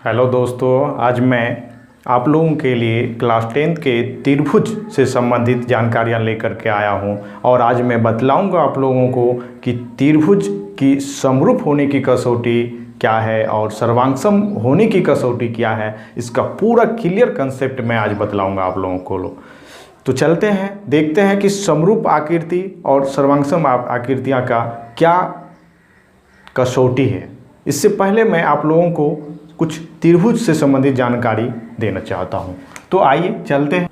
Hello दोस्तों, आज मैं आप लोगों के लिए क्लास 10th के त्रिभुज से संबंधित जानकारियां लेकर के आया हूं। और आज मैं बतलाऊंगा आप लोगों को कि त्रिभुज की समरूप होने की कसौटी क्या है और सर्वांगसम होने की कसौटी क्या है। इसका पूरा क्लियर कंसेप्ट मैं आज बतलाऊंगा आप लोगों को। तो चलते हैं, देखते हैं कि समरूप आकृति और सर्वांगसम आकृतियाँ का क्या कसौटी है। इससे पहले मैं आप लोगों को कुछ त्रिभुज से संबंधित जानकारी देना चाहता हूं। तो आइए चलते हैं।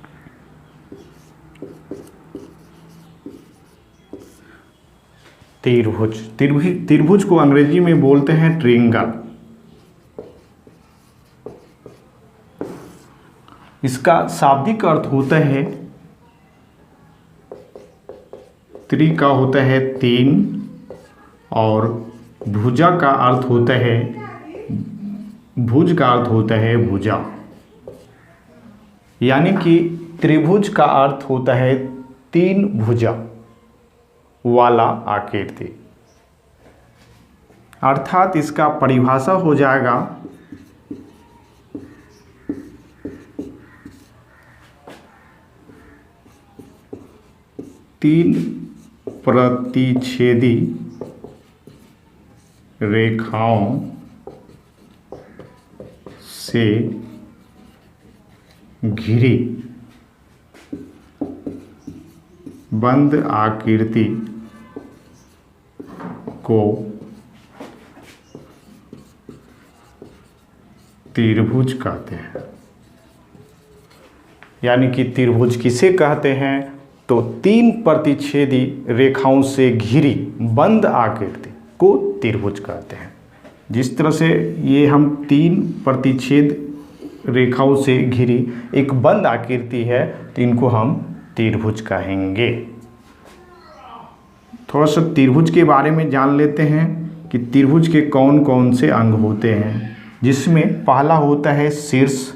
त्रिभुज त्रिभुज को अंग्रेजी में बोलते हैं ट्रायंगल। इसका शाब्दिक अर्थ होता है, त्रि का होता है तीन और भुजा का अर्थ होता है, भुज का अर्थ होता है भुजा। यानी कि त्रिभुज का अर्थ होता है तीन भुजा वाला आकृति। अर्थात इसका परिभाषा हो जाएगा तीन प्रतिच्छेदी रेखाओं से घिरी बंद आकृति को त्रिभुज कहते हैं। यानी कि त्रिभुज किसे कहते हैं? तो तीन प्रतिच्छेदी रेखाओं से घिरी बंद आकृति को त्रिभुज कहते हैं। जिस तरह से ये हम तीन प्रतिच्छेद रेखाओं से घिरी एक बंद आकृति है, तो इनको हम त्रिभुज कहेंगे। थोड़ा सा त्रिभुज के बारे में जान लेते हैं कि त्रिभुज के कौन कौन से अंग होते हैं। जिसमें पहला होता है शीर्ष।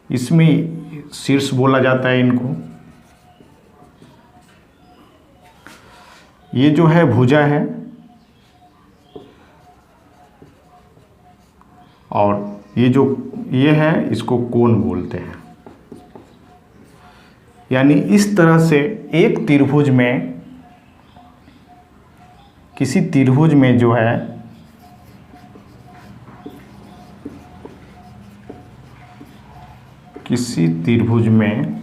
इसमें शीर्ष बोला जाता है इनको। ये जो है भुजा है और ये है इसको कोण बोलते हैं। यानी इस तरह से एक त्रिभुज में, किसी त्रिभुज में जो है किसी त्रिभुज में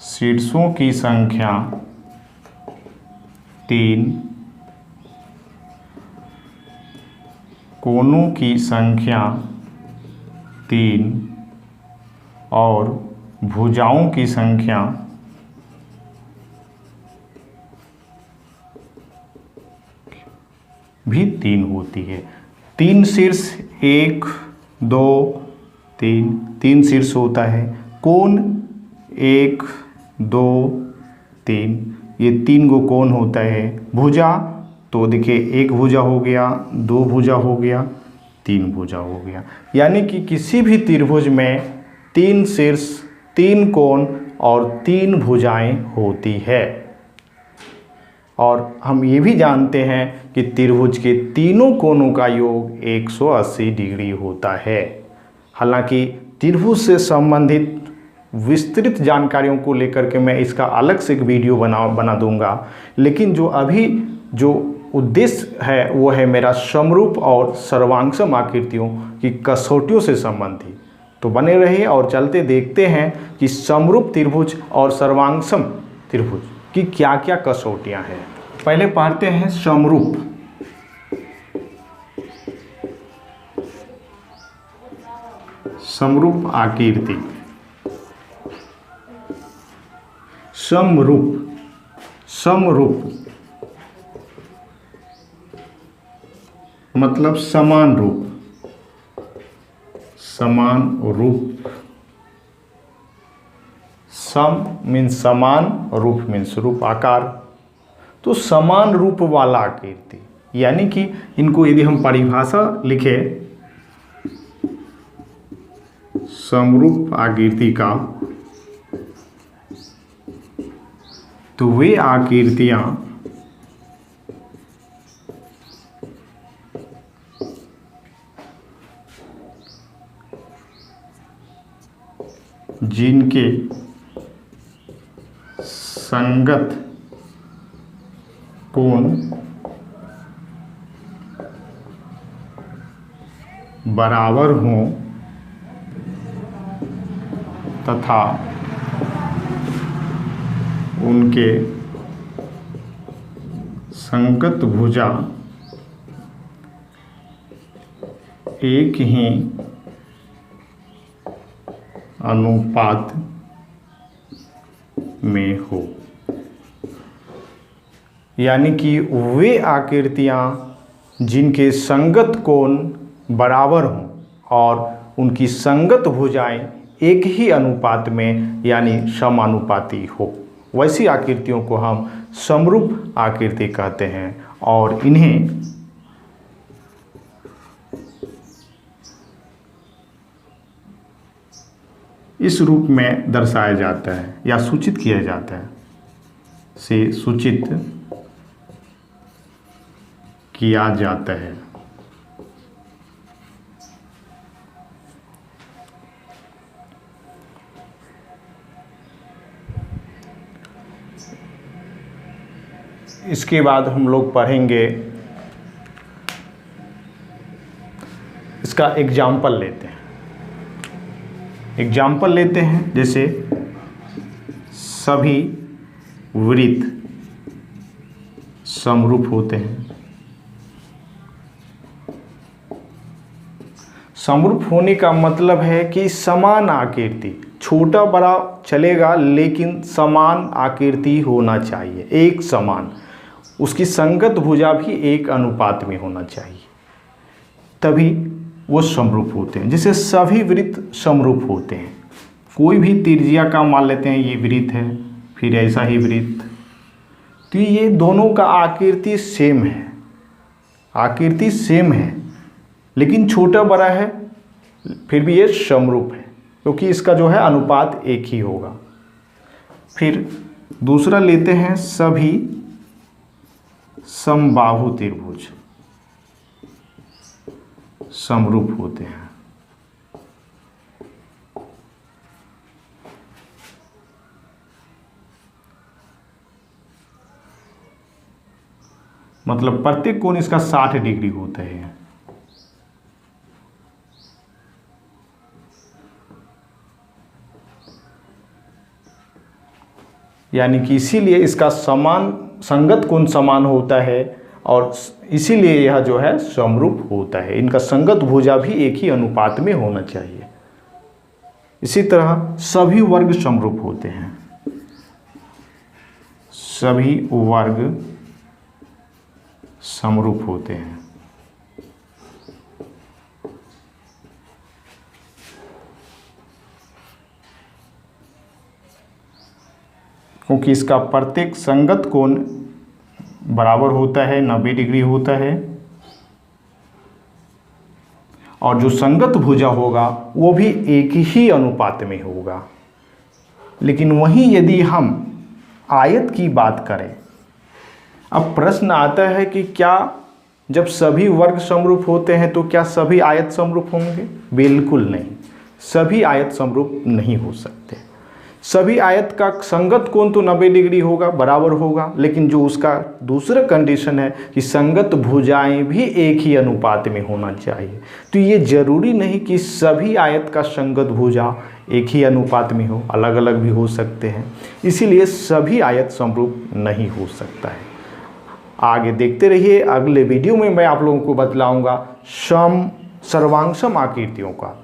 शीर्षों की संख्या 3, कोणों की संख्या 3 और भुजाओं की संख्या भी 3 होती है। 3 शीर्ष, 1 2 3, 3 शीर्ष होता है। कोण 1 2 3, ये 3 गो कोण होता है। भुजा तो देखिए, एक भुजा हो गया, 2 भुजा हो गया, 3 भुजा हो गया। यानी कि किसी भी त्रिभुज में 3 शीर्ष, 3 कोण और 3 भुजाएं होती है। और हम ये भी जानते हैं कि त्रिभुज के तीनों कोणों का योग 180 डिग्री होता है। हालांकि त्रिभुज से संबंधित विस्तृत जानकारियों को लेकर के मैं इसका अलग से एक वीडियो बना दूंगा। लेकिन जो उद्देश्य है वो है मेरा समरूप और सर्वांगसम आकृतियों की कसौटियों से संबंधित। तो बने रहिए और चलते देखते हैं कि समरूप त्रिभुज और सर्वांगसम त्रिभुज की क्या क्या कसौटियां हैं। पहले पढ़ते हैं समरूप। समरूप आकृति। समरूप मतलब समान रूप। समान रूप। सम मीन्स समान, रूप मीन्स रूप, आकार। तो समान रूप वाला आकृति, यानी कि इनको यदि हम परिभाषा लिखे समरूप आकृति का, तो वे आकृतियां जिनके संगत कोण बराबर हों तथा उनके संगत भुजा एक ही अनुपात में हो। यानी कि वे आकृतियाँ जिनके संगत कोण बराबर हों और उनकी संगत भुजाएं एक ही अनुपात में यानी समानुपाती हो, वैसी आकृतियों को हम समरूप आकृति कहते हैं और इन्हें इस रूप में दर्शाया जाता है या सूचित किया जाता है, से सूचित किया जाता है। इसके बाद हम लोग पढ़ेंगे, इसका एग्जाम्पल लेते हैं। एग्जाम्पल लेते हैं जैसे सभी वृत्त समरूप होते हैं। समरूप होने का मतलब है कि समान आकृति, छोटा बड़ा चलेगा लेकिन समान आकृति होना चाहिए, एक समान, उसकी संगत भुजा भी एक अनुपात में होना चाहिए, तभी वो समरूप होते हैं। जैसे सभी वृत्त समरूप होते हैं, कोई भी त्रिज्या का मान लेते हैं, ये वृत्त है, फिर ऐसा ही वृत्त, तो ये दोनों का आकृति सेम है, आकृति सेम है, लेकिन छोटा बड़ा है, फिर भी ये समरूप है क्योंकि इसका जो है अनुपात एक ही होगा। फिर दूसरा लेते हैं सभी समबाहु त्रिभुज समरूप होते हैं। मतलब प्रत्येक कोण इसका 60 डिग्री होता है। यानी कि इसीलिए इसका समान संगत कोण समान होता है और इसीलिए यह जो है समरूप होता है। इनका संगत भुजा भी एक ही अनुपात में होना चाहिए। इसी तरह सभी वर्ग समरूप होते हैं, सभी वर्ग समरूप होते हैं। क्योंकि इसका प्रत्येक संगत कोण बराबर होता है, 90 डिग्री होता है, और जो संगत भुजा होगा वो भी एक ही अनुपात में होगा। लेकिन वहीं यदि हम आयत की बात करें, अब प्रश्न आता है कि क्या जब सभी वर्ग समरूप होते हैं तो क्या सभी आयत समरूप होंगे? बिल्कुल नहीं, सभी आयत समरूप नहीं हो सकते। सभी आयत का संगत कोण तो 90 डिग्री होगा, बराबर होगा, लेकिन जो उसका दूसरा कंडीशन है कि संगत भुजाएं भी एक ही अनुपात में होना चाहिए। तो ये जरूरी नहीं कि सभी आयत का संगत भुजा एक ही अनुपात में हो, अलग अलग भी हो सकते हैं। इसीलिए सभी आयत समरूप नहीं हो सकता है। आगे देखते रहिए, अगले वीडियो में मैं आप लोगों को बतलाऊंगा सर्वांगसम आकृतियों का,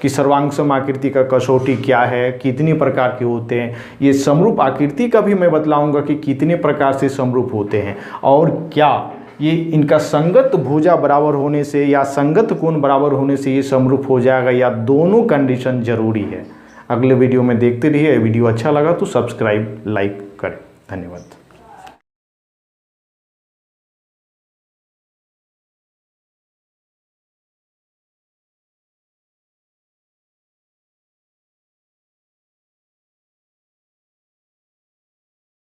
कि सर्वांगसम आकृति का कसौटी क्या है, कितनी प्रकार के होते हैं। ये समरूप आकृति का भी मैं बतलाऊंगा कि कितने प्रकार से समरूप होते हैं और क्या ये इनका संगत भुजा बराबर होने से या संगत कोण बराबर होने से ये समरूप हो जाएगा या दोनों कंडीशन जरूरी है। अगले वीडियो में देखते रहिए। वीडियो अच्छा लगा तो सब्सक्राइब लाइक करें। धन्यवाद।